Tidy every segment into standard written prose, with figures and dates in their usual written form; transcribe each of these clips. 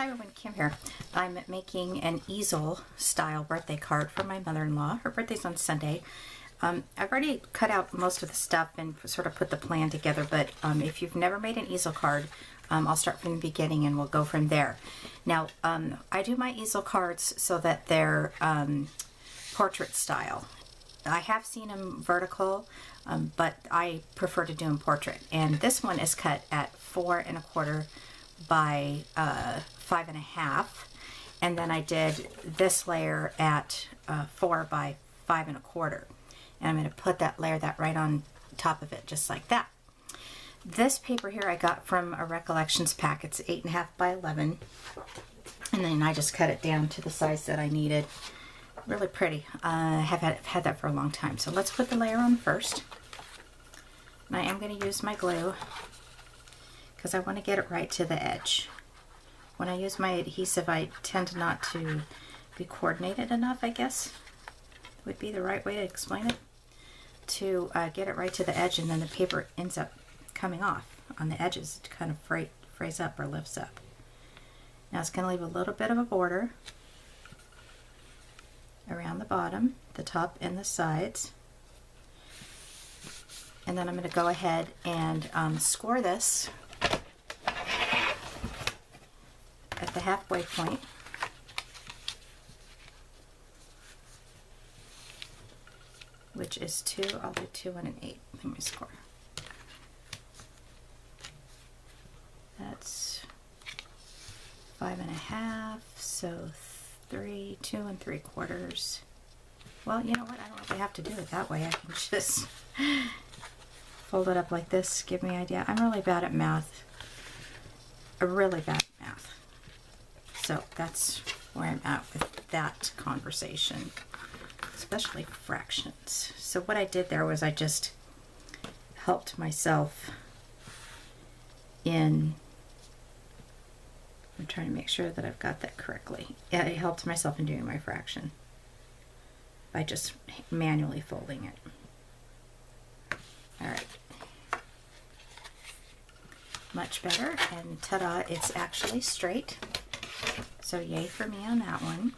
Hi everyone, Kim here. I'm making an easel style birthday card for my mother-in-law. Her birthday's on Sunday. I've already cut out most of the stuff and sort of put the plan together, but if you've never made an easel card, I'll start from the beginning and we'll go from there. Now, I do my easel cards so that they're portrait style. I have seen them vertical, but I prefer to do them portrait. And this one is cut at 4 1/4 by 5 1/2, and then I did this layer at 4 by 5 1/4, and I'm going to put that right on top of it, just like that. This paper here I got from a Recollections pack. It's 8 1/2 by 11, and then I just cut it down to the size that I needed. Really pretty. I have had that for a long time. So let's put the layer on first. And I am going to use my glue because I want to get it right to the edge. When I use my adhesive, I tend not to be coordinated enough, I guess would be the right way to explain it, to get it right to the edge, and then the paper ends up coming off on the edges to kind of frays up or lifts up. Now it's going to leave a little bit of a border around the bottom, the top, and the sides. And then I'm going to go ahead and score this at the halfway point. Which is 2, I'll do 2 and an 8. Let me score. That's 5 1/2, so 3, 2 3/4. Well, you know what? I don't really have to do it that way. I can just fold it up like this, give me an idea. I'm really bad at math. Really bad at math. So that's where I'm at with that conversation, especially fractions. So what I did there was I just helped myself in, I'm trying to make sure that I've got that correctly. Yeah, I helped myself in doing my fraction by just manually folding it. All right. Much better, and ta-da, it's actually straight. So yay for me on that one.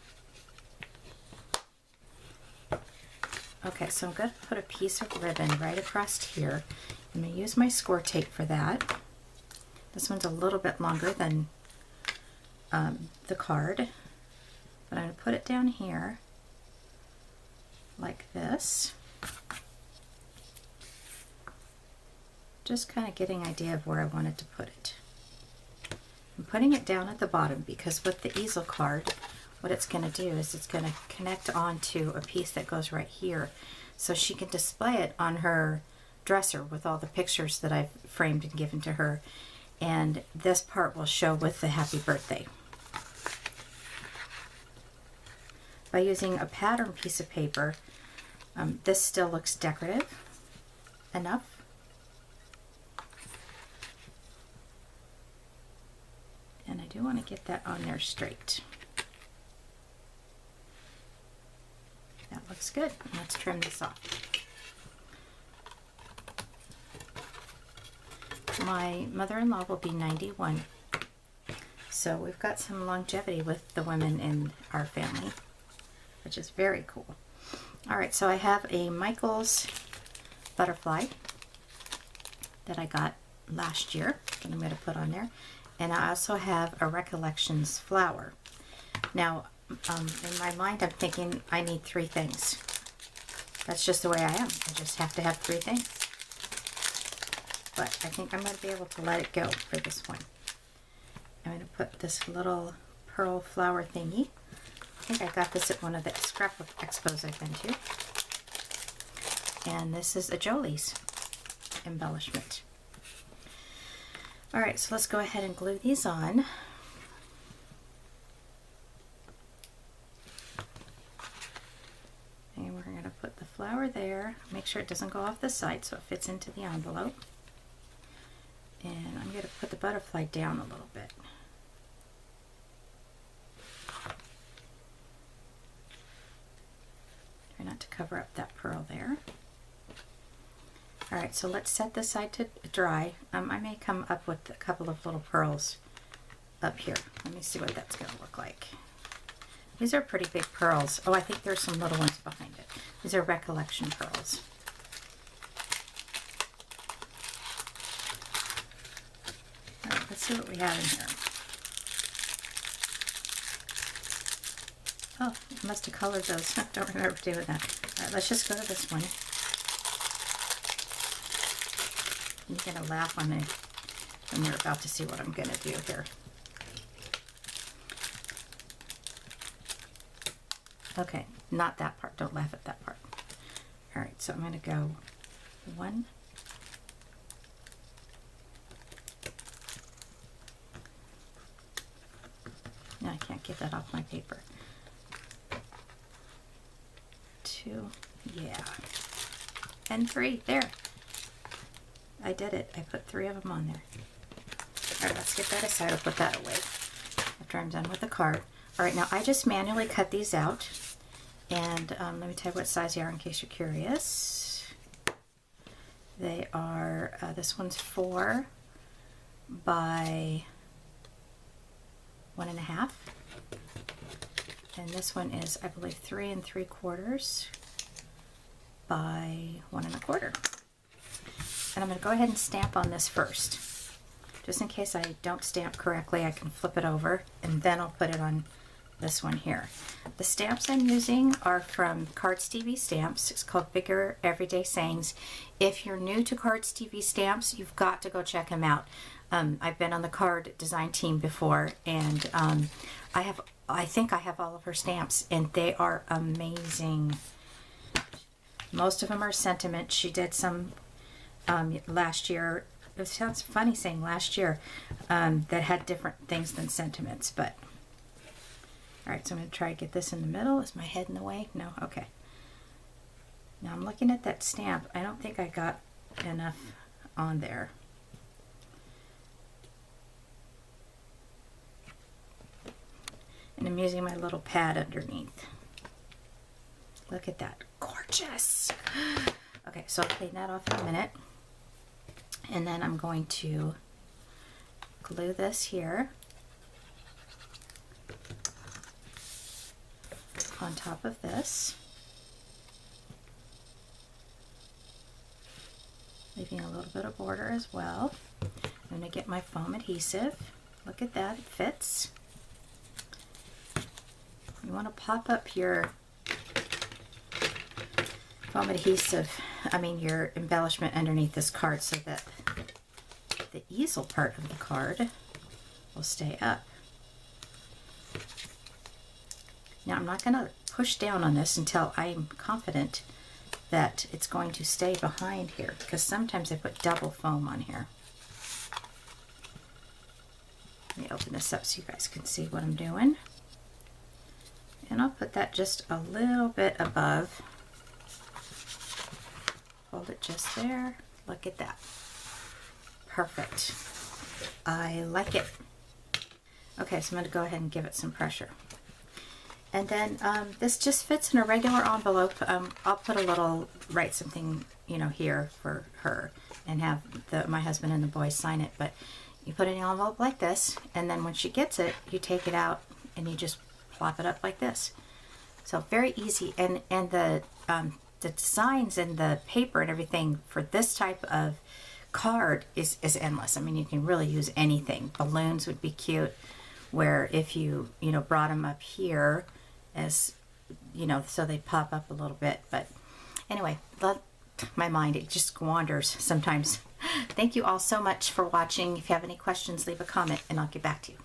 Okay, so I'm going to put a piece of ribbon right across here. I'm going to use my score tape for that. This one's a little bit longer than the card, but I'm going to put it down here like this. Just kind of getting an idea of where I wanted to put it. I'm putting it down at the bottom because with the easel card, what it's going to do is it's going to connect onto a piece that goes right here, so she can display it on her dresser with all the pictures that I've framed and given to her, and this part will show with the happy birthday. By using a pattern piece of paper, this still looks decorative enough. And I do want to get that on there straight. That looks good. Let's trim this off. My mother-in-law will be 91, so we've got some longevity with the women in our family, which is very cool. All right, so I have a Michael's butterfly that I got last year that I'm going to put on there, and I also have a Recollections flower. Now, in my mind, I'm thinking I need 3 things. That's just the way I am. I just have to have 3 things. But I think I'm going to be able to let it go for this one. I'm going to put this little pearl flower thingy. I think I got this at one of the scrapbook expos I've been to. And this is a Jolie's embellishment. Alright, so let's go ahead and glue these on. And we're going to put the flower there. Make sure it doesn't go off the side so it fits into the envelope. And I'm going to put the butterfly down a little bit. Try not to cover up that pearl there. Alright, so let's set this side to dry. I may come up with a couple of little pearls up here. Let me see what that's going to look like. These are pretty big pearls. Oh, I think there's some little ones behind it. These are recollection pearls. All right, let's see what we have in here. Oh, I must have colored those. I don't remember doing that. All right, let's just go to this one. You're going to laugh when you're about to see what I'm going to do here. Okay, not that part. Don't laugh at that part. All right, so I'm going to go 1. No, I can't get that off my paper. 2, yeah. And 3, there. I did it. I put 3 of them on there. All right, let's get that aside. I'll put that away after I'm done with the card. All right, now I just manually cut these out. And let me tell you what size they are in case you're curious. They are, this one's 4 by 1.5. And this one is, I believe, 3 3/4 by 1 1/4. And I'm going to go ahead and stamp on this first. Just in case I don't stamp correctly, I can flip it over and then I'll put it on this one here. The stamps I'm using are from Cards TV Stamps. It's called Bigger Everyday Sayings. If you're new to Cards TV Stamps, you've got to go check them out. I've been on the card design team before, and I think I have all of her stamps, and they are amazing. Most of them are sentiment. She did some last year. It sounds funny saying last year, that had different things than sentiments, but all right, so I'm going to try to get this in the middle. Is my head in the way? No? Okay. Now I'm looking at that stamp. I don't think I got enough on there. And I'm using my little pad underneath. Look at that. Gorgeous! Okay, so I'll clean that off in a minute. And then I'm going to glue this here on top of this, leaving a little bit of border as well. I'm going to get my foam adhesive. Look at that, it fits. You want to pop up your foam adhesive, your embellishment underneath this card so that the easel part of the card will stay up. Now I'm not going to push down on this until I'm confident that it's going to stay behind here, because sometimes I put double foam on here. Let me open this up so you guys can see what I'm doing. And I'll put that just a little bit above. Hold it just there. Look at that. Perfect. I like it. Okay, so I'm going to go ahead and give it some pressure. And then this just fits in a regular envelope. I'll put a little, write something, here for her and have my husband and the boys sign it. But you put it in an envelope like this, and then when she gets it, you take it out and you just plop it up like this. So very easy. And the designs and the paper and everything for this type of card is endless. You can really use anything. Balloons would be cute, where if you brought them up here as so they pop up a little bit. But anyway, my mind, it just wanders sometimes. Thank you all so much for watching. If you have any questions, leave a comment and I'll get back to you.